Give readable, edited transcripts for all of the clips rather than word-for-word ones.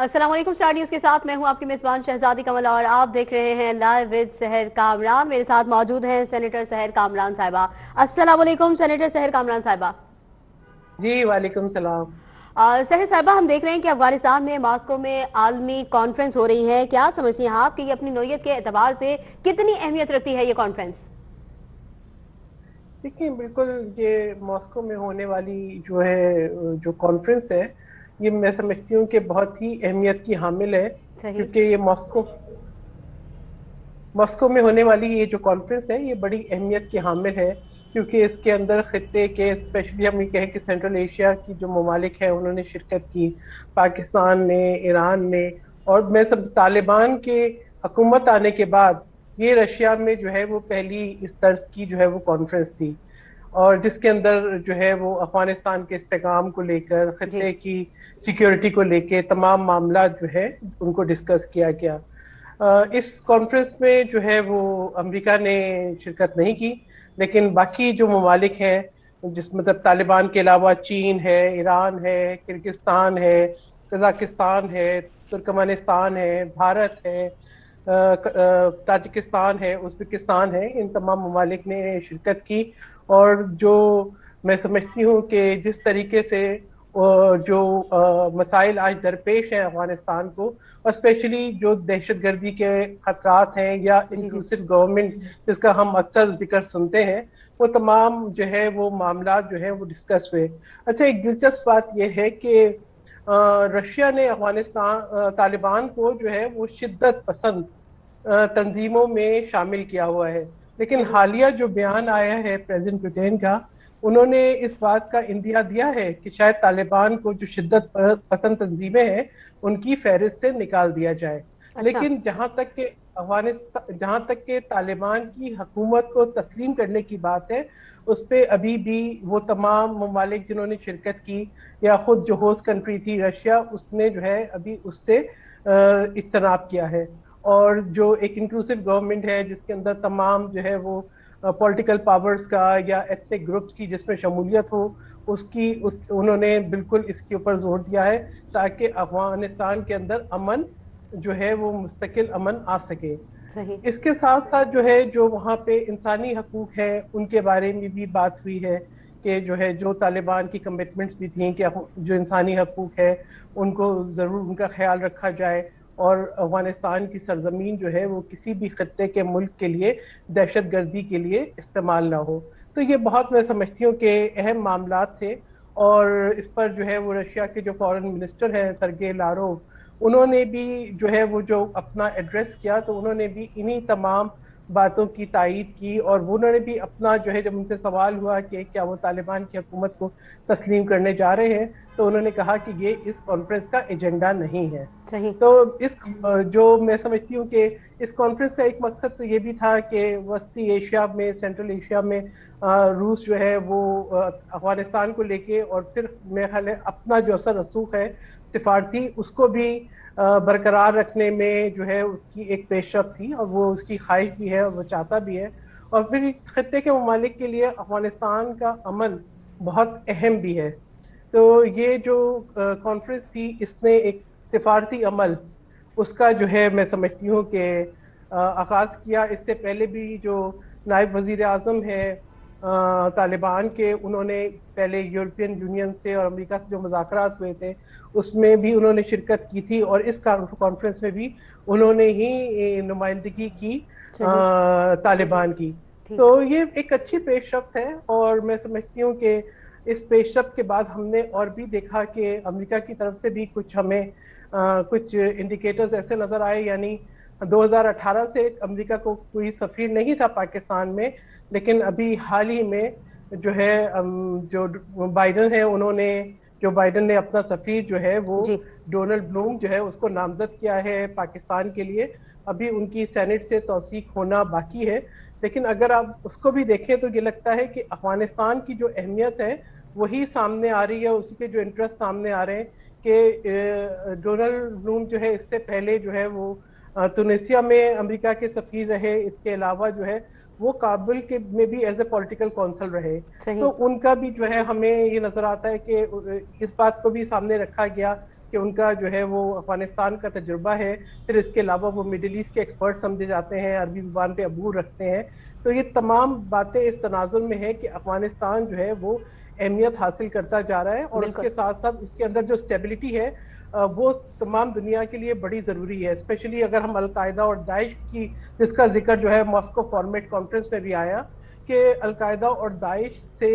अस्सलाम वालेकुम। Star news के साथ मैं हूं आपकी मेज़बान शहजादी कमल और आप देख रहे हैं लाइव विद सहर कामरान। मेरे साथ मौजूद हैं सेनेटर सहर कामरान साहिबा। अस्सलाम वालेकुम सेनेटर सहर कामरान साहिबा। जी वालेकुम सलाम। सहर साहिबा, हम देख रहे हैं कि अफगानिस्तान में मॉस्को में आलमी कॉन्फ्रेंस हो रही है। क्या समझती हैं आप कि ये अपनी नौयत के एतबार से कितनी अहमियत रखती है ये कॉन्फ्रेंस? देखिए, बिल्कुल ये मॉस्को में होने वाली जो है जो कॉन्फ्रेंस है, ये मैं समझती हूँ कि बहुत ही अहमियत की हामिल है। सही। क्योंकि ये मॉस्को मॉस्को में होने वाली ये जो कॉन्फ्रेंस है, ये बड़ी अहमियत की हामिल है। क्योंकि इसके अंदर खित्ते के, स्पेशली हम ये कहें कि सेंट्रल एशिया की जो ममालिक है, उन्होंने शिरकत की। पाकिस्तान ने, ईरान ने, और मैं सब तालिबान के हुकूमत आने के बाद ये रशिया में जो है वो पहली इस तर्ज की जो है वो कॉन्फ्रेंस थी। और जिसके अंदर जो है वो अफगानिस्तान के इस्तेकाम को लेकर, जी। खत्ते की सिक्योरिटी को लेकर तमाम मामला जो है उनको डिस्कस किया गया। इस कॉन्फ्रेंस में जो है वो अमेरिका ने शिरकत नहीं की, लेकिन बाकी जो ममालिक हैं, जिस मतलब तालिबान के अलावा चीन है, ईरान है, किर्गिस्तान है, कजाकिस्तान है, तुर्कमेनिस्तान है, भारत है, ताजिकिस्तान है, उज्बेकिस्तान है, इन तमाम ममालिक ने शिरकत की। और जो मैं समझती हूँ कि जिस तरीके से जो मसाइल आज दरपेश हैं अफगानिस्तान को, और स्पेशली जो दहशतगर्दी के खतरात हैं या जी। जी। इंक्लूसिव गवर्नमेंट जिसका हम अक्सर जिक्र सुनते हैं, वो तमाम जो है वो मामला जो है वो डिस्कस हुए। अच्छा, एक दिलचस्प बात यह है कि रशिया ने अफगानिस्तान तालिबान को जो है वो शिद्दत पसंद तंजीमों में शामिल किया हुआ है। लेकिन सही। हालिया जो बयान आया है प्रेसिडेंट ब्रिटेन का, उन्होंने इस बात का इंदिया दिया है कि शायद तालिबान को जो शिद्दत पसंद तंजीमें हैं, उनकी फहरिस्त से निकाल दिया जाए। अच्छा। लेकिन जहां तक के तालिबान की हुकूमत को तस्लीम करने की बात है, उस पर अभी भी वो तमाम ममालिक जिन्होंने शिरकत की, या खुद जो होस्ट कंट्री थी रशिया, उसने जो है अभी उससे इज्तनाब किया है। और जो एक इंक्लूसिव गवर्नमेंट है जिसके अंदर तमाम जो है वो पॉलिटिकल पावर्स का या एथनिक ग्रुप्स की जिसमें शमूलियत हो, उसकी उस उन्होंने बिल्कुल इसके ऊपर जोर दिया है, ताकि अफगानिस्तान के अंदर अमन जो है वो मुस्तकिल अमन आ सके। सही। इसके साथ साथ जो है जो वहाँ पे इंसानी हकूक है, उनके बारे में भी बात हुई है। कि जो है जो तालिबान की कमिटमेंट्स भी थी कि जो इंसानी हकूक है उनको जरूर उनका ख्याल रखा जाए, और अफगानिस्तान की सरजमीन जो है वो किसी भी खत्ते के मुल्क के लिए दहशत गर्दी के लिए इस्तेमाल ना हो। तो ये बहुत मैं समझती हूँ कि अहम मामला थे। और इस पर जो है वो रशिया के जो फॉरेन मिनिस्टर हैं सरगे लारोव, उन्होंने भी जो है वो जो अपना एड्रेस किया, तो उन्होंने भी इन्हीं तमाम बातों की तायीद की। और वो उन्होंने भी अपना जो है, जब उनसे सवाल हुआ कि क्या वो तालिबान की हुकूमत को तस्लीम करने जा रहे हैं, तो उन्होंने कहा कि ये इस कॉन्फ्रेंस का एजेंडा नहीं है। सही। तो इस जो मैं समझती हूँ कि इस कॉन्फ्रेंस का एक मकसद तो ये भी था कि वस्ती एशिया में, सेंट्रल एशिया में रूस जो है वो अफगानिस्तान को लेके, और फिर मेरे ख्याल है अपना जो असर रसूख है सिफारती, उसको भी बरकरार रखने में जो है उसकी एक पेशरफ थी, और वो उसकी ख्वाहिश भी है और वो चाहता भी है। और फिर खत्ते के ममालिक के लिए अफगानिस्तान का अमन बहुत अहम भी है। तो ये जो कॉन्फ्रेंस थी, इसने एक सिफारती अमल उसका जो है मैं समझती हूँ कि आगाज किया। इससे पहले भी जो नायब वजीर आजम है तालिबान के, उन्होंने पहले यूरोपियन यूनियन से और अमेरिका से जो मुज़ाकरात हुए थे, उसमें भी उन्होंने शिरकत की थी, और इस कॉन्फ्रेंस में भी उन्होंने ही नुमाइंदगी की सही। तालिबान की। तो ठीक। ये एक अच्छी पेशरफ्त है, और मैं समझती हूँ कि इस पेशरफ्त के बाद हमने और भी देखा कि अमेरिका की तरफ से भी कुछ हमें कुछ इंडिकेटर्स ऐसे नजर आए। यानी 2018 से अमेरिका को कोई सफीर नहीं था पाकिस्तान में, लेकिन अभी हाल ही में जो है जो बाइडन है, उन्होंने जो बाइडन ने अपना सफीर जो है वो जी। डोनाल्ड ब्लूम जो है उसको नामजद किया है पाकिस्तान के लिए। अभी उनकी सेनेट से तौसीक होना बाकी है। लेकिन अगर आप उसको भी देखें तो ये लगता है कि अफगानिस्तान की जो अहमियत है वही सामने आ रही है, उसके जो इंटरेस्ट सामने आ रहे हैं। कि डोनाल्ड ब्लूम जो है इससे पहले जो है वो तुनिसिया में अमेरिका के सफीर रहे, इसके अलावा जो है वो काबुल के में भी एज ए पॉलिटिकल कौंसल रहे। तो सही। उनका भी जो है हमें ये नजर आता है कि इस बात को भी सामने रखा गया कि उनका जो है वो अफगानिस्तान का तजुर्बा है, फिर इसके अलावा वो मिडिल ईस्ट के एक्सपर्ट समझे जाते हैं, अरबी जुबान पे अबूर रखते हैं। तो ये तमाम बातें इस तनाजुर में है कि अफगानिस्तान जो है वो अहमियत हासिल करता जा रहा है, और बिल्कुल। उसके साथ साथ उसके अंदर जो स्टेबिलिटी है वो तमाम दुनिया के लिए बड़ी जरूरी है। स्पेशली अगर हम अलकायदा और दाइश की, जिसका जिक्र जो है मॉस्को फॉर्मेट कॉन्फ्रेंस में भी आया, कि अलकायदा और दाइश से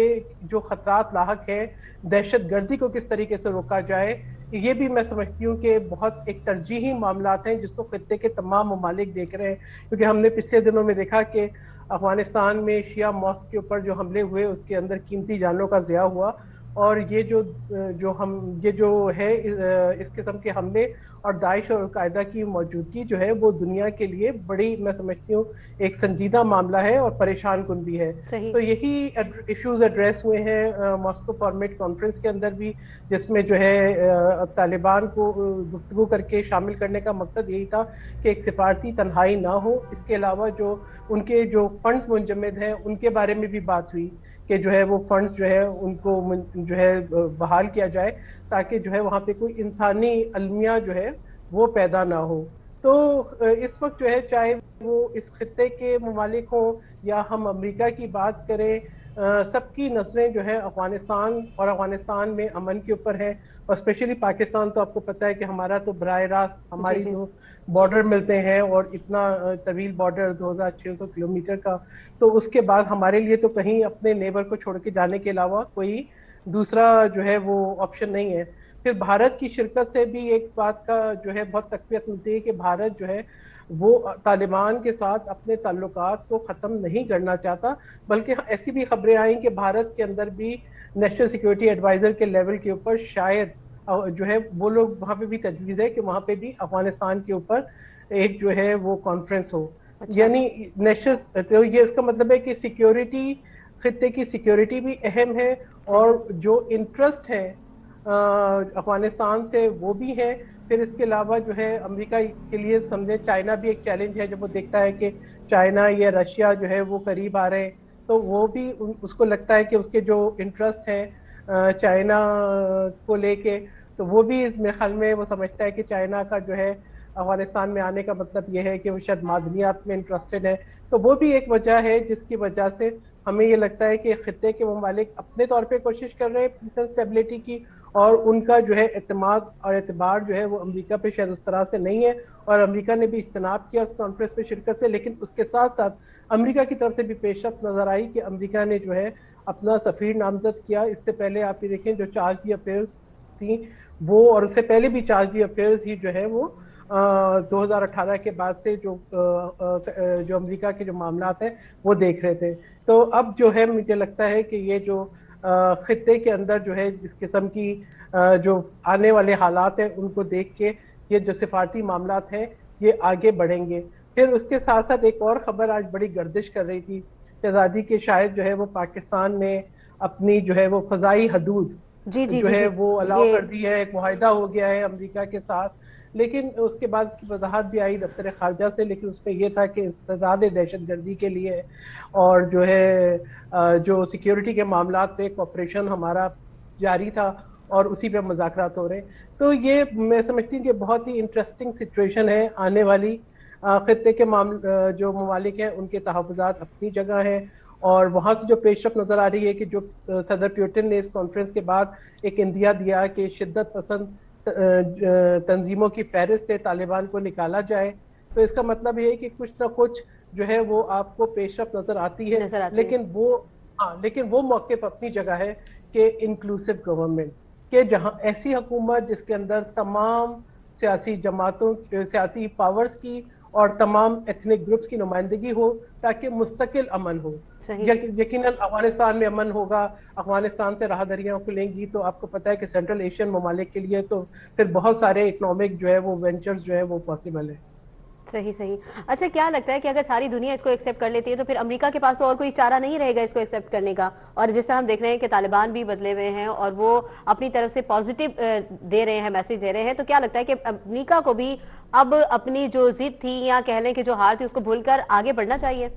जो खतरात लाहक है, दहशत गर्दी को किस तरीके से रोका जाए, ये भी मैं समझती हूँ कि बहुत एक तरजीही मामला हैं जिसको खत्ते के तमाम ममालिक देख रहे हैं। क्योंकि हमने पिछले दिनों में देखा कि अफगानिस्तान में शिया मॉस्क के ऊपर जो हमले हुए, उसके अंदर कीमती जानों का ज़िया हुआ, और ये जो है इस किस्म के हमले और दाइश और अलकायदा की मौजूदगी जो है वो दुनिया के लिए बड़ी, मैं समझती हूँ, एक संजीदा मामला है और परेशान कुन भी है। सही। तो यही इश्यूज एड्रेस हुए हैं मॉस्को फॉर्मेट कॉन्फ्रेंस के अंदर भी, जिसमें जो है तालिबान को गुफ्तगू करके शामिल करने का मकसद यही था कि एक सिफारती तन्हाई ना हो। इसके अलावा जो उनके जो फंड्स मुंजमद हैं उनके बारे में भी बात हुई कि जो है वो फंड्स जो है उनको जो है बहाल किया जाए, ताकि जो है वहाँ पे कोई इंसानी अलमिया जो है वो पैदा ना हो। तो इस वक्त जो है, चाहे वो इस खत्ते के ममालिक हों या हम अमेरिका की बात करें, सबकी नजरें जो है अफगानिस्तान और अफगानिस्तान में अमन के ऊपर है। और स्पेशली पाकिस्तान, तो आपको पता है कि हमारा तो बराह रास्त जी हमारी जी। जो बॉर्डर मिलते हैं, और इतना तवील बॉर्डर 2600 किलोमीटर का, तो उसके बाद हमारे लिए तो कहीं अपने नेबर को छोड़ के जाने के अलावा कोई दूसरा जो है वो ऑप्शन नहीं है। फिर भारत की शिरकत से भी एक बात का जो है बहुत तकवीत मिलती है कि भारत जो है वो तालिबान के साथ अपने ताल्लुकात को ख़त्म नहीं करना चाहता, बल्कि ऐसी भी खबरें आई कि भारत के अंदर भी नेशनल सिक्योरिटी एडवाइजर के लेवल के ऊपर शायद जो है वो लोग, वहाँ पे भी तजवीज़ है कि वहाँ पे भी अफगानिस्तान के ऊपर एक जो है वो कॉन्फ्रेंस हो। अच्छा। यानी नेशनल, तो ये इसका मतलब है कि सिक्योरिटी, खत्ते की सिक्योरिटी भी अहम है, सही। और जो इंटरेस्ट है अफगानिस्तान से वो भी है। फिर इसके अलावा जो है अमेरिका के लिए समझे चाइना भी एक चैलेंज है, जब वो देखता है कि चाइना या रशिया जो है वो करीब आ रहे हैं, तो वो भी उसको लगता है कि उसके जो इंटरेस्ट है चाइना को लेके, तो वो भी मेरे ख्याल में वो समझता है कि चाइना का जो है अफगानिस्तान में आने का मतलब ये है कि वो शायद मादनियात में इंटरेस्टेड है। तो वो भी एक वजह है जिसकी वजह से हमें ये लगता है कि खत्ते के ममालिक अपने तौर पे कोशिश कर रहे हैं पीस एंड स्टेबिलिटी की, और उनका जो है एतमाद और एतबार जो है वो अमेरिका पे शायद उस तरह से नहीं है। और अमेरिका ने भी इज्तनाब किया उस कॉन्फ्रेंस में शिरकत से, लेकिन उसके साथ साथ अमेरिका की तरफ से भी पेशरफ नजर आई कि अमेरिका ने जो है अपना सफीर नामजद किया। इससे पहले आप ये देखें, जो चार्ज दी अफेयर्स थी वो, और उससे पहले भी चार्ज दी अफेयर्स ही जो है वो 2018 के बाद से जो अमेरिका के जो मामला हैं वो देख रहे थे। तो अब जो है मुझे लगता है कि ये जो खत्ते के अंदर जो है जिस किस्म की जो आने वाले हालात हैं उनको देख के ये जो सिफारती मामला हैं ये आगे बढ़ेंगे। फिर उसके साथ साथ एक और खबर आज बड़ी गर्दिश कर रही थी, शहजादी के शायद जो है वो पाकिस्तान ने अपनी जो है वो फजाई हदूद जी जी जो जी है जी। वो अलाउ ये कर दी है, एक मुआहिदा हो गया है अमेरिका के साथ। लेकिन उसके बाद उसकी वजाहत भी आई दफ्तर खारजा से, लेकिन उसमें यह था कि इस्तेदाद दहशत गर्दी के लिए, और जो है जो सिक्योरिटी के मामला पे ऑपरेशन हमारा जारी था, और उसी पे मुज़ाकरात हो रहे हैं। तो ये मैं समझती हूँ कि बहुत ही इंटरेस्टिंग सिचुएशन है आने वाली। खत्ते के मामले जो ममालिक हैं उनके तहफ़्फ़ुज़ात अपनी जगह हैं, और वहाँ से जो पेशरफ नज़र आ रही है कि जो सदर प्यूटिन ने इस कॉन्फ्रेंस के बाद एक इंदिया दिया कि शिद्दत पसंद तंजीमों की फहरिस्त से तालिबान को निकाला जाए, तो इसका मतलब ये है कि कुछ ना कुछ जो है वो आपको पेशरफ नजर आती है। नजर आती है। लेकिन वो, हाँ, लेकिन वो मौक़िफ़ अपनी जगह है कि इंक्लूसिव गवर्नमेंट, के जहां ऐसी हुकूमत जिसके अंदर तमाम सियासी जमातों, सियासी पावर्स की और तमाम एथनिक ग्रुप्स की नुमाइंदगी हो, ताकि मुस्तकिल अमन हो। सही। यकीनन अफगानिस्तान में अमन होगा, अफगानिस्तान से राहदरियां खुलेंगी, तो आपको पता है कि सेंट्रल एशियन ममालिक के लिए तो फिर बहुत सारे इकोनॉमिक जो है वो वेंचर्स जो है वो पॉसिबल है। सही सही। अच्छा, क्या लगता है कि अगर सारी दुनिया इसको एक्सेप्ट कर लेती है तो फिर अमेरिका के पास तो और कोई चारा नहीं रहेगा इसको एक्सेप्ट करने का। और जिस तरह हम देख रहे हैं कि तालिबान भी बदले हुए हैं और वो अपनी तरफ से पॉजिटिव दे रहे हैं, मैसेज दे रहे हैं, तो क्या लगता है कि अमेरिका को भी अब अपनी जो जिद थी या कह लें कि जो हार थी उसको भूलकर आगे बढ़ना चाहिए?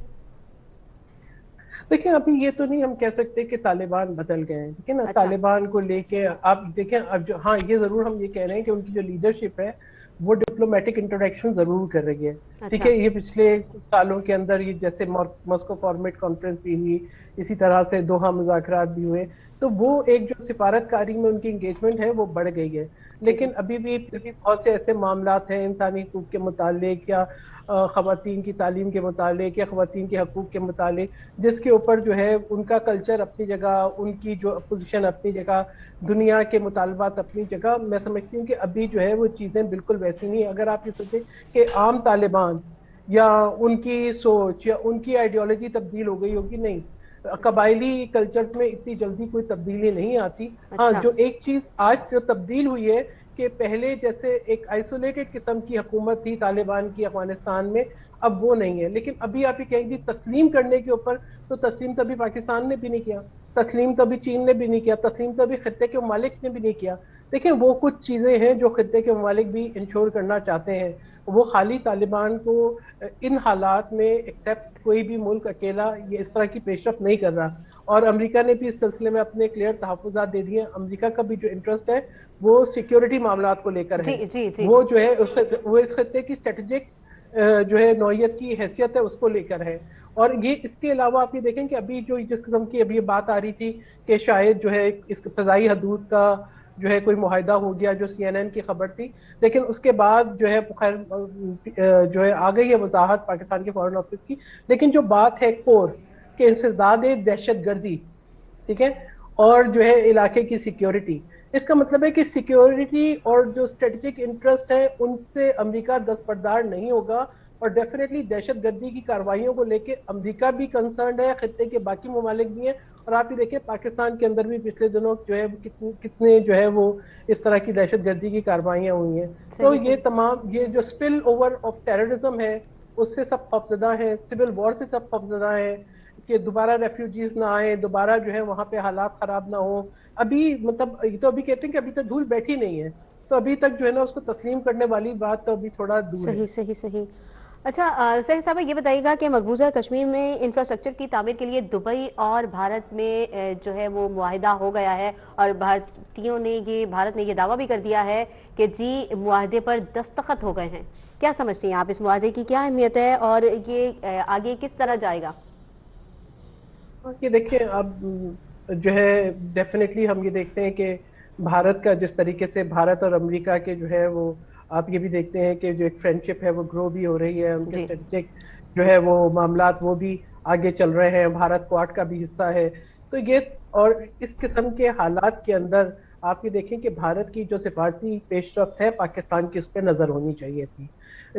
देखिए अभी ये तो नहीं हम कह सकते कि तालिबान बदल गए हैं, ठीक है ना। अच्छा। तालिबान को लेके आप देखें, अब जो, हाँ ये जरूर हम ये कह रहे हैं कि उनकी जो लीडरशिप है वो डिप्लोमेटिक इंटरेक्शन जरूर कर रही है। ठीक अच्छा। है, ये पिछले कुछ सालों के अंदर ये जैसे मॉस्को फॉर्मेट कॉन्फ्रेंस भी हुई, इसी तरह से दोहा मुज़ाकरात भी हुए, तो वो एक जो सिफारतकारी में उनकी इंगेजमेंट है वो बढ़ गई है। जी लेकिन अभी भी फिर भी बहुत से ऐसे मामलात हैं इंसानी हकूक के मुतालिक, या खवातीन की तालीम के मुतालिक, या खवातीन के हकूक के मुतालिक, जिसके ऊपर जो है उनका कल्चर अपनी जगह, उनकी जो अपोजिशन अपनी जगह, दुनिया के मुतालबात अपनी जगह, मैं समझती हूँ कि अभी जो है वो चीज़ें बिल्कुल वैसी नहीं है। अगर आप ये सोचें कि आम तालिबान या उनकी सोच या उनकी आइडियोलॉजी तब्दील हो गई होगी, नहीं। अच्छा। कबायली कल्चर्स में इतनी जल्दी कोई तब्दीली नहीं आती। हाँ, अच्छा। जो एक चीज आज जो तब्दील हुई है कि पहले जैसे एक आइसोलेटेड किस्म की हुकूमत थी तालिबान की अफगानिस्तान में, अब वो नहीं है। लेकिन अभी आप ये कहेंगे तस्लीम करने के ऊपर, तो तस्लीम तो अभी पाकिस्तान ने भी नहीं किया, तस्लीम तो अभी चीन ने भी नहीं किया, तस्लीम तो अभी खत्ते के ममालिक ने भी नहीं किया। देखिए वो कुछ चीजें हैं जो खत्ते के ममालिक भी इंश्योर करना चाहते हैं। वो खाली तालिबान को इन हालात में एक्सेप्ट कोई भी मुल्क अकेला ये इस तरह की पेशरफ नहीं कर रहा। और अमेरिका ने भी इस सिलसिले में अपने क्लियर तहफ़्फ़ुज़ात दे दिए हैं। अमेरिका का भी जो इंटरेस्ट है वो सिक्योरिटी मामलात को लेकर जी है। जी जी वो जी। जो है वो इस खत्ते की स्ट्रेटेजिक जो है नौयत की हैसियत है उसको लेकर है। और ये इसके अलावा आप ये देखें कि अभी जो जिस किस्म की अभी ये बात आ रही थी कि शायद जो है इस फजाई हदूद का जो है कोई मुआहिदा हो गया, जो सीएनएन की खबर थी, लेकिन उसके बाद जो है खैर जो है आ गई है वजाहत पाकिस्तान के फॉरेन ऑफिस की। लेकिन जो बात है कोर के इंसदाद दहशत गर्दी, ठीक है, और जो है इलाके की सिक्योरिटी, इसका मतलब है कि सिक्योरिटी और जो स्ट्रेटेजिक इंटरेस्ट है उनसे अमेरिका दस्तबरदार नहीं होगा। और डेफिनेटली दहशत गर्दी की कार्रवाइयों को लेकर अमेरिका भी कंसर्न है, खत्ते के बाकी ममालिक भी हैं। और आप ये देखें पाकिस्तान के अंदर भी पिछले दिनों जो है कितने जो है वो इस तरह की दहशत गर्दी की कार्रवाइयां हुई हैं। तो सही ये सही। तमाम ये जो स्पिल ओवर ऑफ टेररिज्म है उससे सब खौफजदा है, सिविल वॉर से सब खौफजदा है कि दोबारा रेफ्यूजीज ना आए, दोबारा जो है वहां पे हालात खराब ना हो। अभी मतलब ये तो अभी कहते हैं कि अभी तक धूल बैठी नहीं है, तो अभी तक जो है ना उसको तस्लीम करने वाली बात तो अभी थोड़ा दूर है। सही सही सही। अच्छा सर साहब ये बताइएगा कि मकबूजा कश्मीर में इंफ्रास्ट्रक्चर की तामीर के लिए दुबई और भारत में जो है वो मुआहिदा हो गया है, और भारत ने ये दावा भी कर दिया है कि जी मुआहदे पर दस्तखत हो गए हैं। क्या समझती हैं आप, इस मुआहदे की क्या अहमियत है और ये आगे किस तरह जाएगा? ये देखिए अब जो है डेफिनेटली हम ये देखते हैं कि भारत का जिस तरीके से भारत और अमेरिका के जो है वो, आप ये भी देखते हैं कि जो एक फ्रेंडशिप है वो ग्रो भी हो रही है, उनके जी। स्ट्रेटेजिक जो है वो मामलात वो भी आगे चल रहे हैं, भारत क्वाड का भी हिस्सा है। तो ये, और इस किस्म के हालात के अंदर आप ये देखें कि भारत की जो सिफारती पेशरफ्त है पाकिस्तान की उस पर नजर होनी चाहिए थी।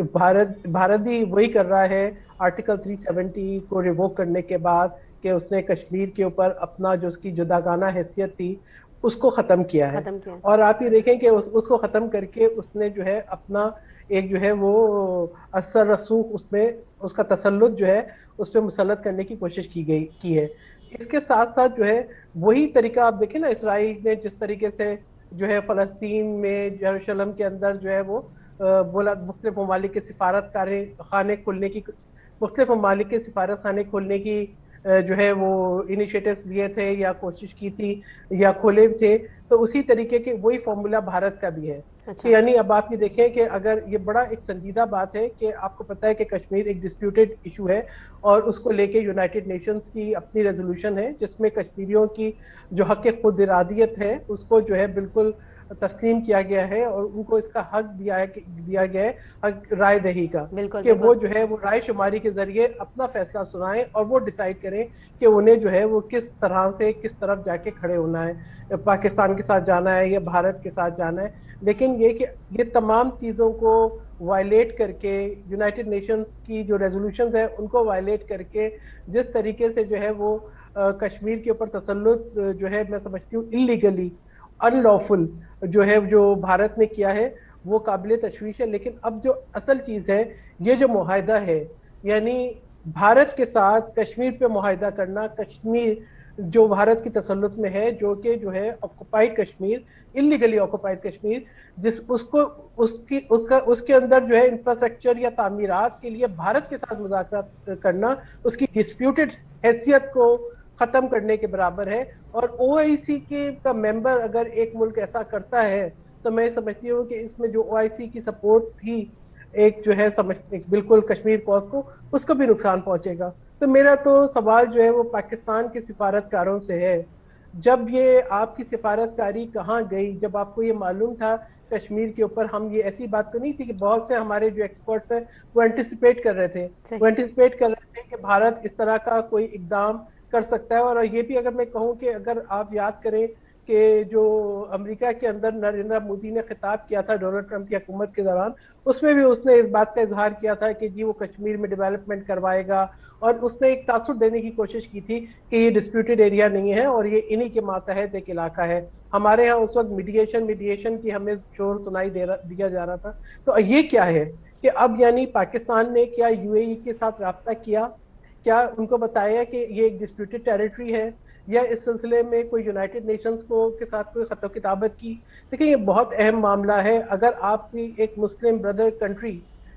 भारत भी वही कर रहा है आर्टिकल 370 को रिवोक करने के बाद, कि उसने कश्मीर के ऊपर अपना जो उसकी जुदागाना हैसियत थी उसको खत्म किया है। खत्म किया। और आप ये देखें कि उसको खत्म करके उसने जो है अपना एक जो है वो असर रसूख उसमें उसका तसल्लुत जो है उस पर मुसलत करने की कोशिश की है। इसके साथ साथ जो है वही तरीका आप देखें ना, इसराइल ने जिस तरीके से जो है फलस्तीन में यरूशलेम के अंदर जो है वो बोला मुख्तलिफ ममालिक के सिफारत खाने खोलने की, मुख्तलिफ ममालिक के सिफारत खाने खोलने की जो है वो इनिशिएटिव्स लिए थे या कोशिश की थी या खोले थे। तो उसी तरीके के वही फॉर्मूला भारत का भी है कि अच्छा। यानी अब आप ये देखें कि अगर ये बड़ा एक संजीदा बात है कि आपको पता है कि कश्मीर एक डिस्प्यूटेड इशू है, और उसको लेके यूनाइटेड नेशंस की अपनी रेजोल्यूशन है जिसमें कश्मीरियों की जो हक खुद इरादियत है उसको जो है बिल्कुल तस्लीम किया गया है, और उनको इसका हक दिया गया है, हक राय दही का, बिल्कुल कि वो बिल्कुल। जो है वो राय शुमारी के जरिए अपना फैसला सुनाएं और वो डिसाइड करें कि उन्हें जो है वो किस तरह से किस तरफ जाके खड़े होना है, पाकिस्तान के साथ जाना है या भारत के साथ जाना है। लेकिन ये कि ये तमाम चीज़ों को वायलेट करके, यूनाइटेड नेशंस की जो रेजोल्यूशंस है उनको वायलेट करके, जिस तरीके से जो है वो कश्मीर के ऊपर तसल्लुत जो है मैं समझती हूँ इलीगली अनलॉफुल जो है जो भारत ने किया है वो काबिल तशवीश है। लेकिन अब जो असल चीज है, ये जो मुआहिदा है, यानी भारत के साथ कश्मीर पे मुआहिदा करना, कश्मीर जो भारत की तसल्लुत में है, जो कि जो है occupied Kashmir, illegally occupied Kashmir, जिस उसको उसके अंदर जो है इंफ्रास्ट्रक्चर या तामीरात के लिए भारत के साथ मुज़ाकरात करना उसकी डिस्प्यूटेड हैसियत को खत्म करने के बराबर है। और ओआईसी के का मेंबर अगर एक मुल्क ऐसा करता है तो मैं समझती हूँ कि इसमें जो ओआईसी की सपोर्ट थी एक जो है समझ एक बिल्कुल कश्मीर कॉज को, उसको भी नुकसान पहुंचेगा। तो मेरा तो सवाल जो है वो पाकिस्तान के सिफारतकारों से है, जब ये आपकी सिफारतकारी कहाँ गई, जब आपको ये मालूम था कश्मीर के ऊपर, हम ये ऐसी बात तो नहीं थी कि बहुत से हमारे जो एक्सपर्ट्स हैं वो एंटिसिपेट कर रहे थे, वो सही। एंटिसिपेट कर रहे थे कि भारत इस तरह का कोई इकदाम कर सकता है। और ये भी अगर मैं कहूँ कि अगर आप याद करें कि जो अमेरिका के अंदर नरेंद्र मोदी ने खिताब किया था डोनाल्ड ट्रंप की हुकूमत के दौरान, उसमें भी उसने इस बात का इजहार किया था कि जी वो कश्मीर में डेवलपमेंट करवाएगा, और उसने एक तासुर देने की कोशिश की थी कि ये डिस्प्यूटेड एरिया नहीं है और ये इन्हीं के मातहत एक इलाका है। हमारे यहाँ उस वक्त मीडिएशन मीडिएशन की हमें शोर सुनाई दिया जा रहा था। तो ये क्या है कि अब यानी पाकिस्तान ने क्या यूएई के साथ राब्ता किया, क्या उनको बताया कि ये एक डिस्प्यूटेड टेरिटरी है, या इस सिलसिले में कोई यूनाइटेड नेशंस को के साथ कोई खतो किताबत की। देखिए ये बहुत अहम मामला है। अगर आपकी एक मुस्लिम ब्रदर कंट्री,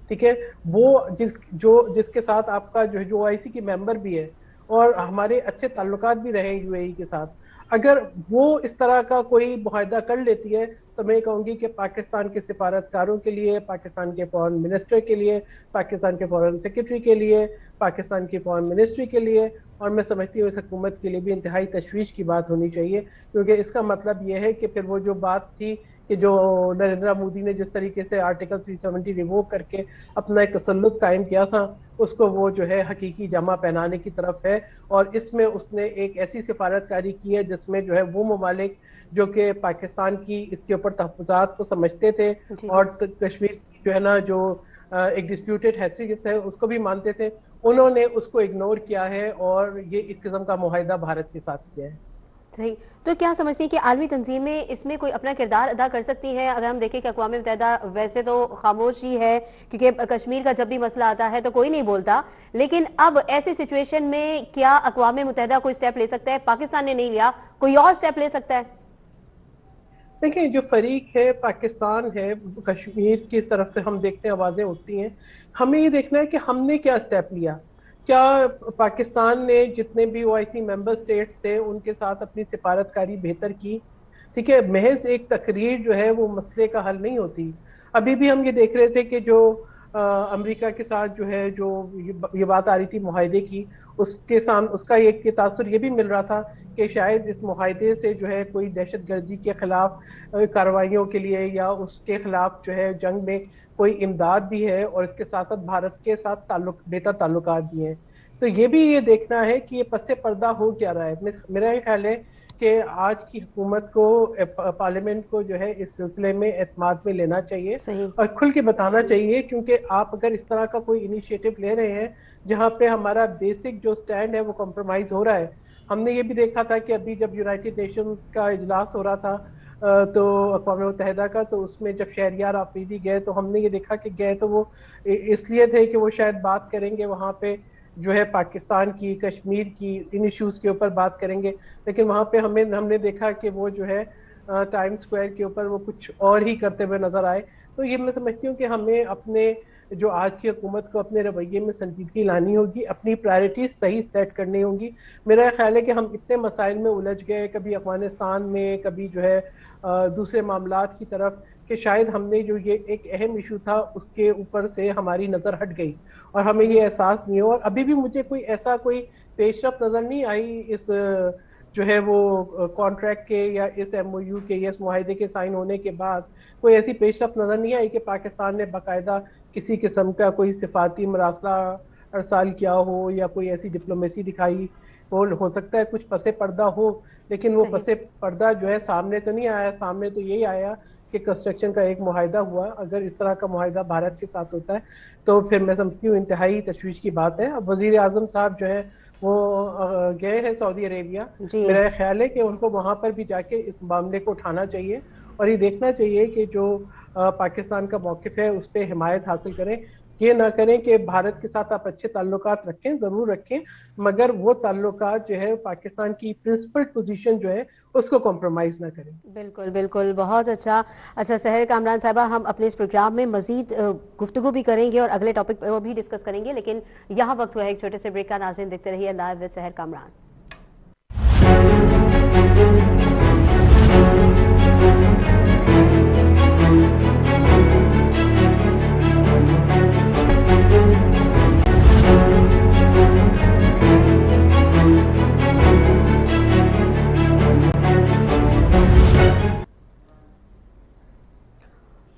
ठीक है, वो जिसके साथ आपका जो ओआईसी की मेंबर भी है और हमारे अच्छे ताल्लुकात भी रहे यूएई के साथ, अगर वो इस तरह का कोई मुआहदा कर लेती है तो मैं कहूंगी कि पाकिस्तान के सिफारतकारों के लिए, पाकिस्तान के फॉरेन मिनिस्टर के लिए, पाकिस्तान के फॉरेन सेक्रेटरी के लिए, पाकिस्तान की फॉरेन मिनिस्ट्री के लिए, और मैं समझती हूँ इस हुकूमत के लिए भी इंतहाई तशवीश की बात होनी चाहिए। क्योंकि इसका मतलब यह है कि फिर वो जो बात थी कि जो नरेंद्र मोदी ने जिस तरीके से आर्टिकल 370 रिवोक करके अपना एक तसल्लुत कायम किया था, उसको वो जो है हकीकी जमा पहनाने की तरफ है। और इसमें उसने एक ऐसी सिफारतकारी की है जिसमें जो है वो ममालिक जो कि पाकिस्तान की इसके ऊपर तहफ़्फ़ुज़ात को समझते थे जी जी। और कश्मीर की जो है ना जो एक डिस्प्यूटेड हैसियत है उसको भी मानते थे, उन्होंने उसको इग्नोर किया है और ये इस किस्म का मुआहिदा भारत के साथ किया है। सही। तो क्या समझती हैं कि आलमी तंजीमें इसमें कोई अपना किरदार अदा कर सकती हैं? अगर हम देखें कि अक़वाम मुत्तहिदा वैसे तो खामोश ही है, क्योंकि कश्मीर का जब भी मसला आता है तो कोई नहीं बोलता, लेकिन अब ऐसी सिचुएशन में क्या अक़वाम मुत्तहिदा कोई स्टेप ले सकता है? पाकिस्तान ने नहीं लिया, कोई और स्टेप ले सकता है? देखिए जो फरीक है पाकिस्तान है, कश्मीर की तरफ से हम देखते हैं आवाजें उठती हैं, हमें ये देखना है कि हमने क्या स्टेप लिया। क्या पाकिस्तान ने जितने भी ओआईसी मेंबर स्टेट्स थे उनके साथ अपनी सिफारतकारी बेहतर की? ठीक है, महज एक तकरीर जो है वो मसले का हल नहीं होती। अभी भी हम ये देख रहे थे कि जो अमेरिका के साथ जो है जो ये बात आ रही थी मुआहदे की, उसके सामने उसका एक तासुर ये भी मिल रहा था कि शायद इस मुआहदे से जो है कोई दहशत गर्दी के खिलाफ कार्रवाइयों के लिए या उसके खिलाफ जो है जंग में कोई इमदाद भी है, और इसके साथ साथ भारत के साथ बेहतर ताल्लुकात भी हैं। तो ये भी ये देखना है कि ये पस्से पर्दा हो क्या रहा है। मेरा ये ख्याल है कि आज की हुकूमत को पार्लियामेंट को जो है इस सिलसिले में एतमाद में लेना चाहिए सही। और खुल के बताना चाहिए, क्योंकि आप अगर इस तरह का कोई इनिशिएटिव ले रहे हैं जहां पे हमारा बेसिक जो स्टैंड है वो कॉम्प्रोमाइज हो रहा है। हमने ये भी देखा था कि अभी जब यूनाइटेड नेशंस का इजलास हो रहा था तो अक़वाम मुत्तहिदा का, तो उसमें जब शहरियार आफरीदी गए तो हमने ये देखा कि गए तो वो इसलिए थे कि वो शायद बात करेंगे वहां पे जो है पाकिस्तान की, कश्मीर की, इन इश्यूज के ऊपर बात करेंगे, लेकिन वहां पे हमने देखा कि वो जो है टाइम स्क्वायर के ऊपर वो कुछ और ही करते हुए नजर आए। तो ये मैं समझती हूँ कि हमें अपने जो आज की हुकूमत को अपने रवैये में संजीदगी लानी होगी, अपनी प्रायोरिटीज सही सेट करनी होगी। मेरा ख्याल है कि हम इतने मसाइल में उलझ गए, कभी अफगानिस्तान में, कभी जो है दूसरे मामलात की तरफ, कि शायद हमने जो ये एक अहम इशू था उसके ऊपर से हमारी नज़र हट गई और हमें ये सही। एहसास नहीं हो। और अभी भी मुझे कोई पेशरफ नज़र नहीं आई इस जो है वो कॉन्ट्रैक्ट के या इस एमओयू के या इस मुआहदे के साइन होने के बाद कोई ऐसी पेशरफ नज़र नहीं आई कि पाकिस्तान ने बाकायदा किसी किस्म का कोई सिफारती मरासला अरसाल किया हो या कोई ऐसी डिप्लोमेसी दिखाई हो सकता है कुछ पसे पर्दा हो, लेकिन वो सही। पसे पर्दा जो है सामने तो नहीं आया। सामने तो यही आया कि कंस्ट्रक्शन का एक मुआहदा हुआ। अगर इस तरह का मुआहदा भारत के साथ होता है तो फिर मैं समझती हूँ इंतहाई तशवीश की बात है। अब वजीर आजम साहब जो है वो गए हैं सऊदी अरेबिया। जी। मेरा ख्याल है कि उनको वहां पर भी जाके इस मामले को उठाना चाहिए और ये देखना चाहिए कि जो पाकिस्तान का मौकिफ है उस पर हिमायत हासिल करें। ये ना करें कि भारत के साथ आप अच्छे ताल्लुकात रखें, जरूर रखें, मगर वो ताल्लुकात जो है पाकिस्तान की प्रिंसिपल पोजीशन जो है उसको कॉम्प्रोमाइज ना करें। बिल्कुल बिल्कुल, बहुत अच्छा। अच्छा सहर कामरान साहिबा, हम अपने इस प्रोग्राम में मजीद गुफ्तगू भी करेंगे और अगले टॉपिक पर भी डिस्कस करेंगे, लेकिन यहाँ वक्त हुआ है एक छोटे से ब्रेक का। नाज़रीन देखते रहिए लाइव विद सहर कामरान।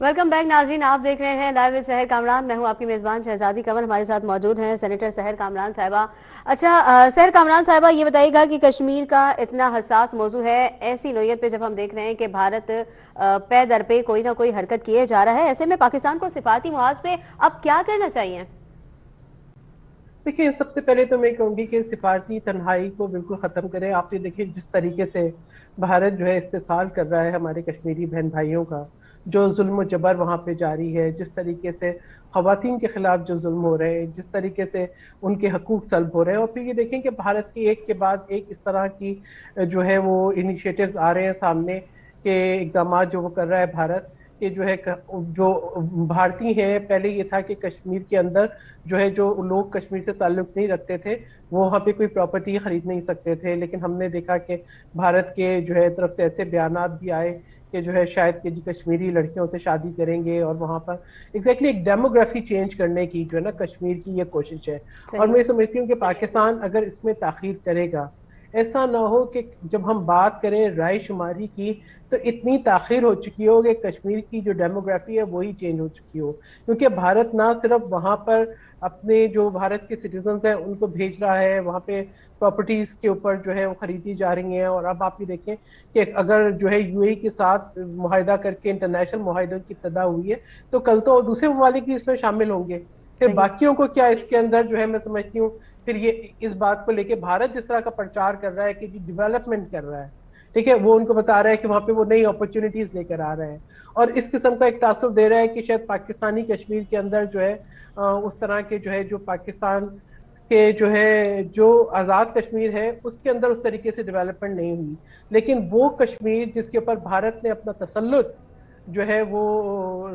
वेलकम बैक नाज़रीन, आप देख रहे हैं लाइव विद सहर कामरान। मैं हूं आपकी मेज़बान शहजादी कंवल। हमारे साथ मौजूद हैं सेनेटर सहर कामरान साहिबा। अच्छा सहर कामरान साहिबा, ये बताइएगा कि कश्मीर का इतना हसास मौजू है, ऐसी नोयत पे जब हम देख रहे हैं कि भारत पे दर पे कोई ना कोई हरकत किए जा रहा है, ऐसे में पाकिस्तान को सिफारती मुहाज पे अब क्या करना चाहिए? देखिए, सबसे पहले तो मैं कहूंगी कि सिफारती तन्हाई को बिल्कुल खत्म करें। आप ये देखिए जिस तरीके से भारत जो है इस्तेसाल कर रहा है हमारे कश्मीरी बहन भाइयों का, जो जुल्म जबर वहां पे जारी है, जिस तरीके से खवातीन के खिलाफ जो जुल्म हो रहे हैं, जिस तरीके से उनके हकूक सल्ब हो रहे हैं, और फिर ये देखें कि भारत की एक के बाद एक इस तरह की जो है वो इनिशिएटिव्स आ रहे हैं सामने के इकदाम जो वो कर रहा है भारत के जो है जो भारतीय हैं। पहले ये था कि कश्मीर के अंदर जो है जो लोग कश्मीर से ताल्लुक नहीं रखते थे वो वहाँ पे कोई प्रॉपर्टी खरीद नहीं सकते थे, लेकिन हमने देखा कि भारत के जो है तरफ से ऐसे बयानात भी आए कि जो है शायद कि जी कश्मीरी लड़कियों से शादी करेंगे, और वहाँ पर एग्जैक्टली एक डेमोग्राफी चेंज करने की जो है ना कश्मीर की ये कोशिश है। और सही। मैं समझती हूँ कि पाकिस्तान अगर इसमें ताखीर करेगा, ऐसा ना हो कि जब हम बात करें राय शुमारी की तो इतनी ताखिर हो चुकी हो कि कश्मीर की जो डेमोग्राफी है वही चेंज हो चुकी हो, क्योंकि भारत ना सिर्फ वहां पर अपने जो भारत के सिटीजन हैं उनको भेज रहा है, वहां पे प्रॉपर्टीज के ऊपर जो है वो खरीदी जा रही हैं, और अब आप ये देखें कि अगर जो है यूएई के साथ मुआहिदा करके इंटरनेशनल मुआहिदों की इब्तदा हुई है, तो कल तो दूसरे ममालिक भी इसमें शामिल होंगे। फिर सही। बाकियों को क्या इसके अंदर जो है मैं समझती हूँ, फिर ये इस बात को लेके भारत जिस तरह का प्रचार कर रहा है कि जी डेवलपमेंट कर रहा है, ठीक है, वो उनको बता रहा है कि वहां पे वो नई अपॉर्चुनिटीज लेकर आ रहे हैं, और इस किस्म का एक तासुर दे रहा है कि शायद पाकिस्तानी कश्मीर के अंदर जो है उस तरह के जो है जो पाकिस्तान के जो है जो आजाद कश्मीर है उसके अंदर उस तरीके से डेवलपमेंट नहीं हुई। लेकिन वो कश्मीर जिसके ऊपर भारत ने अपना तसल्लुत जो है वो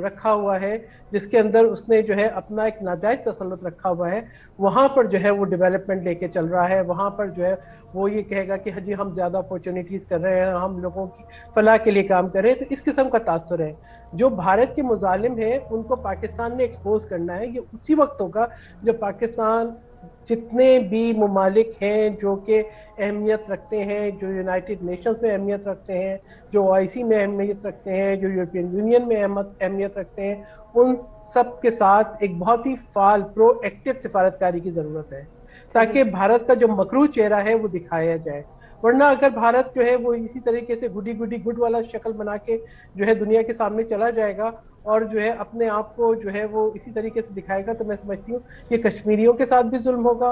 रखा हुआ है, जिसके अंदर उसने जो है अपना एक नाजायज तसल्लुत रखा हुआ है, वहां पर जो है वो डेवलपमेंट लेके चल रहा है, वहां पर जो है वो ये कहेगा कि हाँ जी हम ज्यादा अपॉर्चुनिटीज कर रहे हैं, हम लोगों की फलाह के लिए काम कर रहे हैं। तो इस किस्म का तासुर है। जो भारत के मुजालिम है उनको पाकिस्तान ने एक्सपोज करना है। ये उसी वक्त होगा जब पाकिस्तान जितने भी ममालिक हैं जो कि अहमियत रखते हैं, जो यूनाइटेड नेशंस में अहमियत रखते हैं, जो ओआईसी में अहमियत रखते हैं, जो यूरोपियन यूनियन में अहमियत रखते हैं, उन सब के साथ एक बहुत ही फाल प्रोएक्टिव सिफारतकारी की जरूरत है, सही। ताकि भारत का जो मकरू चेहरा है वो दिखाया जाए। वरना अगर भारत जो है वो इसी तरीके से गुडी गुडी गुड वाला शक्ल बना के जो है दुनिया के सामने चला जाएगा और जो है अपने आप को जो है वो इसी तरीके से दिखाएगा, तो मैं समझती हूँ कि कश्मीरियों के साथ भी जुल्म होगा,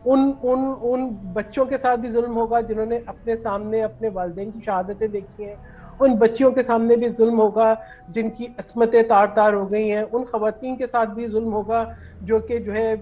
उन उन उन बच्चों के साथ भी जुल्म होगा जिन्होंने अपने सामने अपने वालिदैन की शहादतें देखी हैं, उन बच्चियों के सामने भी जुल्म होगा जिनकी अस्मतें तार तार हो गई हैं, उन खवातीन के साथ भी जुल्म होगा जो कि जो है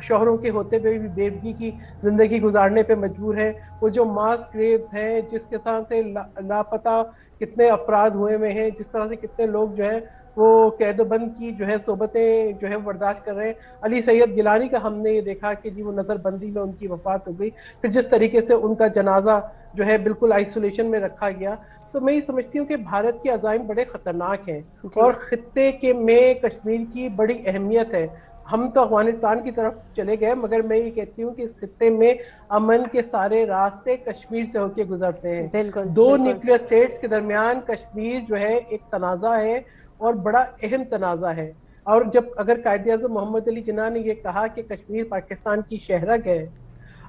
शोहरों के होते हुए भी बेवगी की जिंदगी गुजारने पे मजबूर है। वो जो मास ग्रेव्स हैं जिसके तरह से लापता कितने अफराद हुए हुए हैं, जिस तरह से कितने लोग जो है वो कैदबंद की जो है सोबतें जो है बर्दाश्त कर रहे हैं। अली सैयद गिलानी का हमने ये देखा कि जी वो नजरबंदी में उनकी वफात हो गई, फिर जिस तरीके से उनका जनाजा जो है बिल्कुल आइसोलेशन में रखा गया। तो मैं ये समझती हूँ कि भारत के अज़ाइम बड़े खतरनाक हैं, जी। और खित्ते के में कश्मीर की बड़ी अहमियत है। हम तो अफगानिस्तान की तरफ चले गए, मगर मैं ये कहती हूँ कि इस खित्ते में अमन के सारे रास्ते कश्मीर से होके गुजरते हैं। बिल्कुल दो बिल्कुल। न्यूक्लियर स्टेट्स के दरमियान कश्मीर जो है एक तनाज़ा है, और बड़ा अहम तनाज़ा है। और जब अगर कायदे आज़म मोहम्मद अली जिन्ना ने यह कहा कि कश्मीर पाकिस्तान की शहरग है,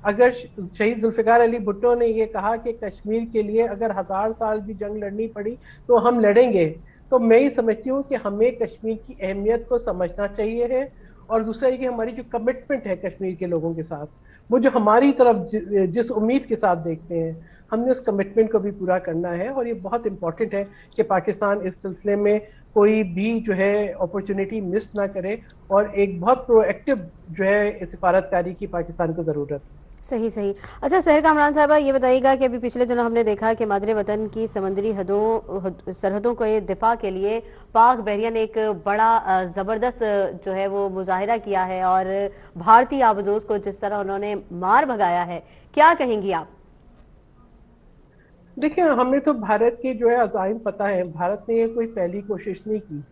अगर शहीद जुल्फिकार अली भुट्टो ने यह कहा कि कश्मीर के लिए अगर 1000 साल भी जंग लड़नी पड़ी तो हम लड़ेंगे, तो मैं ये समझती हूँ कि हमें कश्मीर की अहमियत को समझना चाहिए है। और दूसरा ये कि हमारी जो कमिटमेंट है कश्मीर के लोगों के साथ, वो जो हमारी तरफ जिस उम्मीद के साथ देखते हैं, हमने उस कमिटमेंट को भी पूरा करना है। और ये बहुत इंपॉर्टेंट है कि पाकिस्तान इस सिलसिले में कोई भी जो है अपॉर्चुनिटी मिस ना करे, और एक बहुत प्रोएक्टिव जो है सिफारतकारी की पाकिस्तान को जरूरत है। सही सही। अच्छा सहर कामरान साहबा, ये बताइएगा कि अभी पिछले दिनों हमने देखा कि मादरे वतन की समंदरी सरहदों के दिफा के लिए पाक बहरिया ने एक बड़ा ज़बरदस्त जो है वो मुजाहिरा किया है, और भारतीय आबदोज को जिस तरह उन्होंने मार भगाया है, क्या कहेंगी आप? देखिए, हमें तो भारत के जो है अज़ाइम पता है। भारत ने ये कोई पहली कोशिश नहीं की।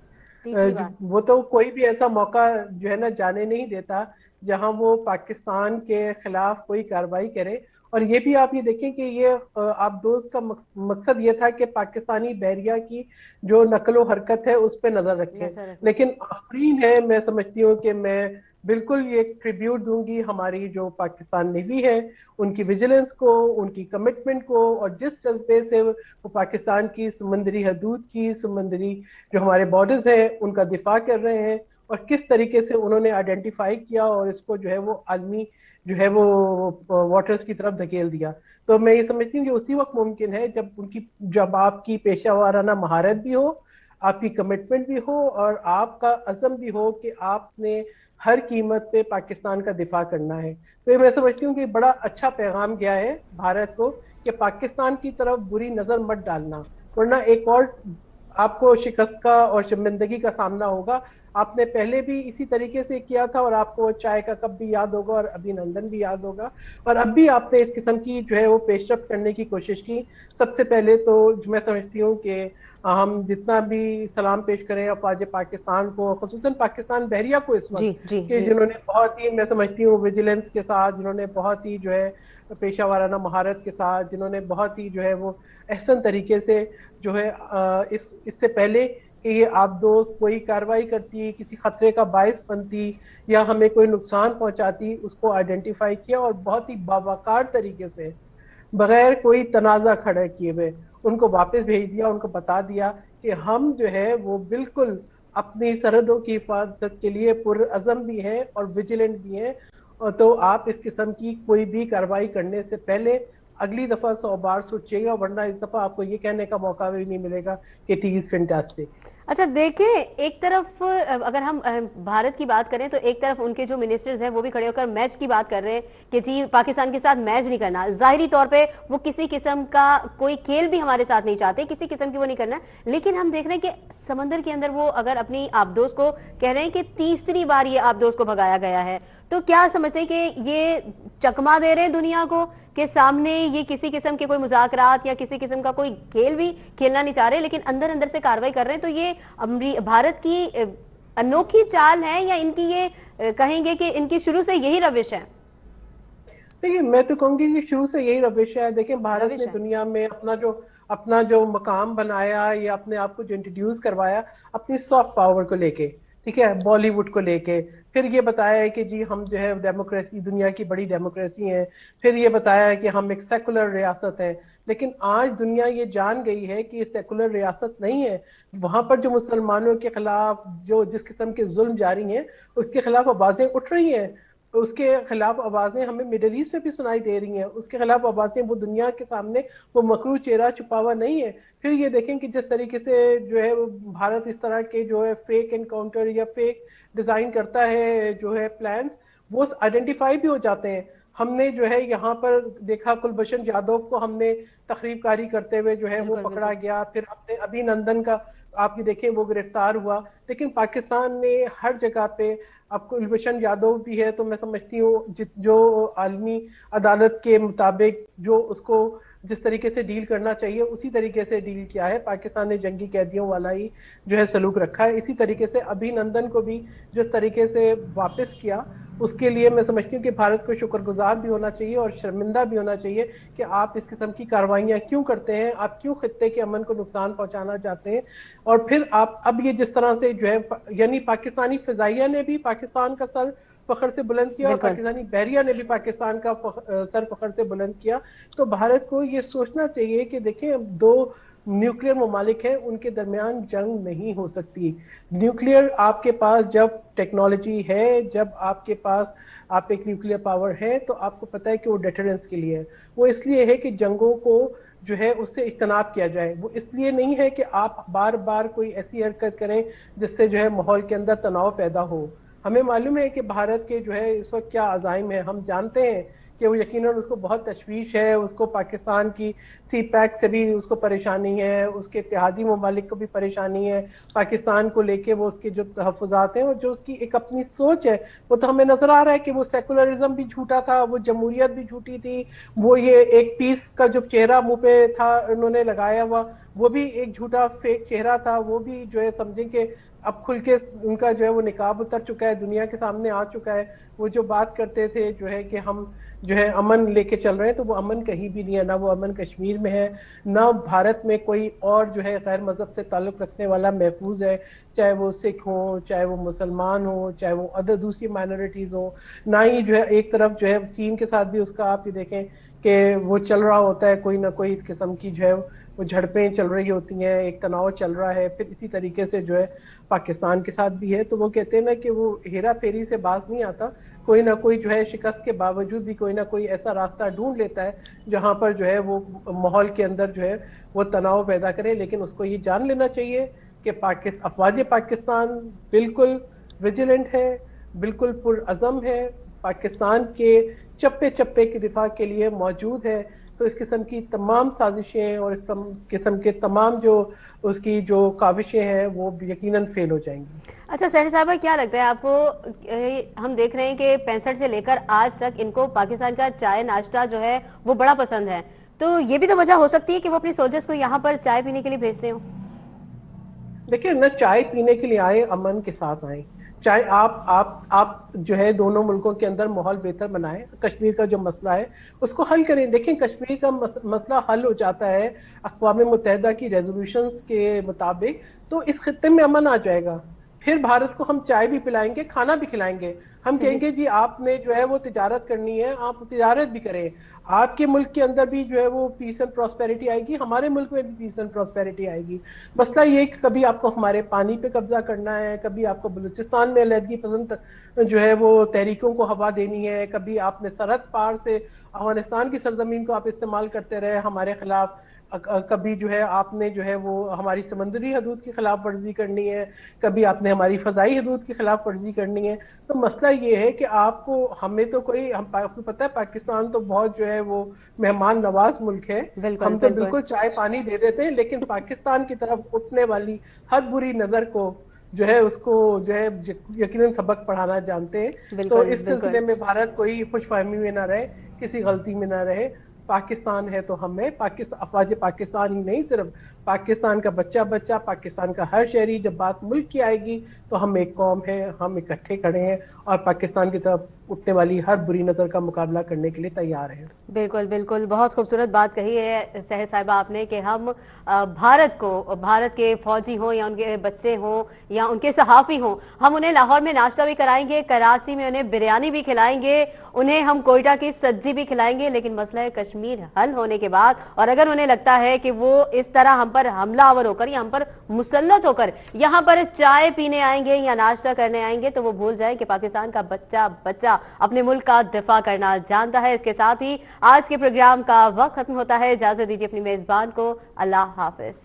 तीसरी बार। वो तो कोई भी ऐसा मौका जो है ना जाने नहीं देता जहां वो पाकिस्तान के खिलाफ कोई कार्रवाई करे। और ये भी आप ये देखें कि ये आबदोज का मकसद ये था कि पाकिस्तानी बहरिया की जो नकलो हरकत है उस पर नजर रखे। नजर रखना। लेकिन आफरीन है, मैं समझती हूँ कि मैं बिल्कुल ये ट्रिब्यूट दूंगी हमारी जो पाकिस्तान नेवी है, उनकी विजिलेंस को, उनकी कमिटमेंट को, और जिस जज्बे से वो पाकिस्तान की समुद्री हदूद की, समुद्री जो हमारे बॉर्डर्स हैं उनका दिफा कर रहे हैं, और किस तरीके से उन्होंने आइडेंटिफाई किया और इसको जो है वो आलमी जो है वो वाटर्स की तरफ धकेल दिया। तो मैं ये समझती हूँ कि उसी वक्त मुमकिन है जब आपकी पेशा वाराना महारत भी हो, आपकी कमिटमेंट भी हो, और आपका अज़म भी हो कि आपने हर कीमत पे पाकिस्तान का दिफा करना है। तो ये मैं समझती हूँ कि बड़ा अच्छा पैगाम गया है भारत को कि पाकिस्तान की तरफ बुरी नजर मत डालना, वरना एक और आपको शिकस्त का और शर्मिंदगी का सामना होगा। आपने पहले भी इसी तरीके से किया था, और आपको चाय का कप भी याद होगा और अभिनंदन भी याद होगा, और अब भी आपने इस किस्म की जो है वो पेशरफ करने की कोशिश की। सबसे पहले तो मैं समझती हूँ कि हम जितना भी सलाम पेश करें अफवाज पाकिस्तान को, खसूसन पाकिस्तान बहरिया को इस जी वक्त, जी कि जी। जिन्होंने बहुत ही, मैं समझती हूँ, विजिलेंस के साथ, जिन्होंने बहुत ही जो है पेशा वाराना महारत के साथ, जिन्होंने बहुत ही जो है वो अहसन तरीके से जो है इससे पहले कि ये आबदोज कोई कार्रवाई करती, किसी खतरे का बायस बनती या हमें कोई नुकसान पहुंचाती, उसको आइडेंटिफाई किया और बहुत ही बावकार तरीके से, बगैर कोई तनाजा खड़ा किए हुए, उनको वापस भेज दिया। उनको बता दिया कि हम जो है वो बिल्कुल अपनी सरहदों की हिफाजत के लिए पुरअज़म भी हैं और विजिलेंट भी हैं। और तो आप इस किस्म की कोई भी कार्रवाई करने से पहले अगली दफा 100 बार सोचिएगा, वरना इस दफा आपको ये कहने का मौका भी नहीं मिलेगा कि टी इज फैंटास्टिक। अच्छा देखें, एक तरफ अगर हम भारत की बात करें तो एक तरफ उनके जो मिनिस्टर्स हैं वो भी खड़े होकर मैच की बात कर रहे हैं कि जी पाकिस्तान के साथ मैच नहीं करना। जाहिरी तौर पे वो किसी किस्म का कोई खेल भी हमारे साथ नहीं चाहते, किसी किस्म की वो नहीं करना है। लेकिन हम देख रहे हैं कि समंदर के अंदर वो अगर अपनी आबदोज को कह रहे हैं कि तीसरी बार ये आबदोज को भगाया गया है, तो क्या समझते हैं कि ये चकमा दे रहे हैं दुनिया को कि सामने ये किसी किस्म के कोई मुज़ाकरात या किसी किस्म का कोई खेल भी खेलना नहीं चाह रहे, लेकिन अंदर अंदर से कार्रवाई कर रहे हैं? तो ये भारत की अनोखी चाल है, या इनकी ये कहेंगे कि इनकी शुरू से यही रविश है? देखिए, मैं तो कहूंगी कि शुरू से यही रविश है। देखिए, भारत ने रविश है। दुनिया में अपना जो मकाम बनाया या अपने आप को जो इंट्रोड्यूस करवाया, अपनी सॉफ्ट पावर को लेके, ठीक है, बॉलीवुड को लेके, फिर ये बताया है कि जी हम जो है डेमोक्रेसी, दुनिया की बड़ी डेमोक्रेसी है, फिर ये बताया है कि हम एक सेकुलर रियासत है। लेकिन आज दुनिया ये जान गई है कि ये सेकुलर रियासत नहीं है। वहां पर जो मुसलमानों के खिलाफ जो जिस किस्म के जुल्म जारी हैं, उसके खिलाफ आवाजें उठ रही हैं। उसके खिलाफ आवाजें हमें मिडिल ईस्ट में भी सुनाई दे रही हैं। उसके खिलाफ आवाजें, वो दुनिया के सामने वो मकरू चेहरा छुपा हुआ नहीं है। फिर ये देखें कि जिस तरीके से जो है भारत इस तरह के जो है फेक एनकाउंटर या फेक डिजाइन करता है, जो है प्लान्स, वो आइडेंटिफाई भी हो जाते हैं। हमने जो है यहाँ पर देखा, कुलभूषण जाधव को हमने तकरीबकारी करते हुए जो है वो बिल्कुल पकड़ा बिल्कुल। गया। फिर हमने अभिनंदन का, आप ये देखें, वो गिरफ्तार हुआ। लेकिन पाकिस्तान ने हर जगह पे, अब कुलभूषण यादव भी है, तो मैं समझती हूँ जो आलमी अदालत के मुताबिक जो उसको जिस तरीके से डील करना चाहिए उसी तरीके से डील किया है। पाकिस्तान ने जंगी कैदियों वाला ही जो है सलूक रखा है। इसी तरीके से अभिनंदन को भी जिस तरीके से वापस किया, उसके लिए मैं समझती हूँ कि भारत को शुक्रगुजार भी होना चाहिए और शर्मिंदा भी होना चाहिए कि आप इस किस्म की कार्रवाइयां क्यों करते हैं, आप क्यों खित्ते के अमन को नुकसान पहुंचाना चाहते हैं। और फिर आप अब ये जिस तरह से जो है, यानी पाकिस्तानी फिजाइया ने भी पाकिस्तान का सर फखर से बुलंद किया और बिल्कुल। पाकिस्तानी बहरिया ने भी पाकिस्तान का सर फखर से बुलंद किया। तो भारत को ये सोचना चाहिए कि देखें, दो न्यूक्लियर ममालिक हैं, उनके दरमियान जंग नहीं हो सकती। न्यूक्लियर आपके पास जब टेक्नोलॉजी है, जब आपके पास आप एक न्यूक्लियर पावर है, तो आपको पता है कि वो डेटरेंस के लिए है। वो इसलिए है कि जंगों को जो है उससे इज्तनाब किया जाए। वो इसलिए नहीं है कि आप बार बार कोई ऐसी हरकत करें जिससे जो है माहौल के अंदर तनाव पैदा हो। हमें मालूम है कि भारत के जो है इस वक्त क्या अज़ाइम है। हम जानते हैं कि वो यकीनन उसको बहुत तशवीश है, उसको पाकिस्तान की सी पैक से भी उसको परेशानी है, उसके इत्तेहादी ममालिक को भी परेशानी है पाकिस्तान को लेके। वो उसके जो तहफ़्फ़ुज़ात हैं और जो उसकी एक अपनी सोच है, वो तो हमें नजर आ रहा है कि वो सेकुलरिज्म भी झूठा था, वो जमहूरियत भी झूठी थी, वो ये एक पीस का जो चेहरा मुंह पे था उन्होंने लगाया हुआ, वो भी एक झूठा फेक चेहरा था। वो भी जो है समझें कि अब खुल के उनका जो है वो निकाब उतर चुका है, दुनिया के सामने आ चुका है। वो जो बात करते थे जो है कि हम जो है अमन लेके चल रहे हैं, तो वो अमन कहीं भी नहीं है। ना वो अमन कश्मीर में है, ना भारत में कोई और जो है गैर मजहब से ताल्लुक रखने वाला महफूज है, चाहे वो सिख हो, चाहे वो मुसलमान हो, चाहे वो अदर दूसरी माइनॉरिटीज हो। ना ही जो है एक तरफ जो है चीन के साथ भी उसका आप ये देखें कि वो चल रहा होता है, कोई ना कोई इस किस्म की जो है वो झड़पें चल रही होती हैं, एक तनाव चल रहा है। फिर इसी तरीके से जो है पाकिस्तान के साथ भी है। तो वो कहते हैं ना कि वो हेरा फेरी से बाज नहीं आता, कोई ना कोई जो है शिकस्त के बावजूद भी कोई ना कोई ऐसा रास्ता ढूंढ लेता है जहां पर जो है वो माहौल के अंदर जो है वो तनाव पैदा करे। लेकिन उसको ये जान लेना चाहिए कि अफवाज पाकिस्तान बिल्कुल विजिलेंट है, बिल्कुल पुरअज़म है, पाकिस्तान के चप्पे चप्पे के दिफा के लिए मौजूद है। तो इस किस्म की तमाम साजिशें और इस किस्म के तमाम जो उसकी जो काविशें हैं वो यकीनन फेल हो जाएंगी। अच्छा सहर साहबा, क्या लगता है आपको, हम देख रहे हैं कि 65 से लेकर आज तक इनको पाकिस्तान का चाय नाश्ता जो है वो बड़ा पसंद है, तो ये भी तो वजह हो सकती है कि वो अपने सोल्जर्स को यहाँ पर चाय पीने के लिए भेजते हो। देखिए, न चाय पीने के लिए आए, अमन के साथ आए। चाहे आप जो है दोनों मुल्कों के अंदर माहौल बेहतर बनाए, कश्मीर का जो मसला है उसको हल करें। देखें, कश्मीर का मसला हल हो जाता है अक़वाम मुत्तहिदा की रेजोल्यूशंस के मुताबिक, तो इस खित्ते में अमन आ जाएगा। फिर भारत को हम चाय भी पिलाएंगे, खाना भी खिलाएंगे। हम सही। कहेंगे जी आपने जो है वो तिजारत करनी है, आप तिजारत भी करें। आपके मुल्क के अंदर भी जो है वो पीस एंड प्रॉस्पेरिटी आएगी, हमारे मुल्क में भी पीस एंड प्रॉस्पेरिटी आएगी। मसला ये कि कभी आपको हमारे पानी पे कब्जा करना है, कभी आपको बलूचिस्तान में अलहदगी पसंद जो है वो तहरीकों को हवा देनी है, कभी आपने सरहद पार से अफगानिस्तान की सरजमीन को आप इस्तेमाल करते रहे हमारे खिलाफ, कभी जो है आपने जो है वो हमारी समंदरी हदूद की खिलाफ वर्जी करनी है, कभी आपने हमारी फजाई हदूद की खिलाफ वर्जी करनी है। तो मसला ये है कि आपको हमें तो कोई आपको पता है पाकिस्तान तो बहुत जो है वो मेहमान नवाज मुल्क है। बिल्कुल हम तो बिल्कुल। बिल्कुल चाय पानी दे देते हैं, लेकिन पाकिस्तान की तरफ उठने वाली हर बुरी नजर को जो है उसको जो है यकीनन सबक पढ़ाना जानते हैं। तो बिल्कुल इस बिल्कुल। सिलसिले में भारत कोई खुशफहमी में ना रहे, किसी गलती में ना रहे। पाकिस्तान है तो हमें पाकिस्तान, अफवाज पाकिस्तान ही नहीं, सिर्फ पाकिस्तान का बच्चा बच्चा, पाकिस्तान का हर शहरी, जब बात मुल्क की आएगी तो हम एक कौम है, हम इकट्ठे खड़े हैं और पाकिस्तान की तरफ उठने वाली हर बुरी नजर का मुकाबला करने के लिए तैयार हैं। बिल्कुल बिल्कुल, बहुत खूबसूरत बात कही है सहर साहिबा आपने कि हम भारत को, भारत के फौजी हों या उनके बच्चे हों या उनके सहाफ़ी हों, हम उन्हें लाहौर में नाश्ता भी कराएंगे, कराची में उन्हें बिरयानी भी खिलाएंगे, उन्हें हम कोयटा की सब्जी भी खिलाएंगे। लेकिन मसला कश्मीर हल होने के बाद, और अगर उन्हें लगता है कि वो इस तरह हम पर हमलावर होकर या हम पर मुसल्लत होकर यहाँ पर चाय पीने आएंगे या नाश्ता करने आएंगे, तो वो भूल जाए कि पाकिस्तान का बच्चा बच्चा अपने मुल्क का दिफा करना जानता है। इसके साथ ही आज के प्रोग्राम का वक्त खत्म होता है। इजाजत दीजिए अपनी मेजबान को। अल्लाह हाफिज।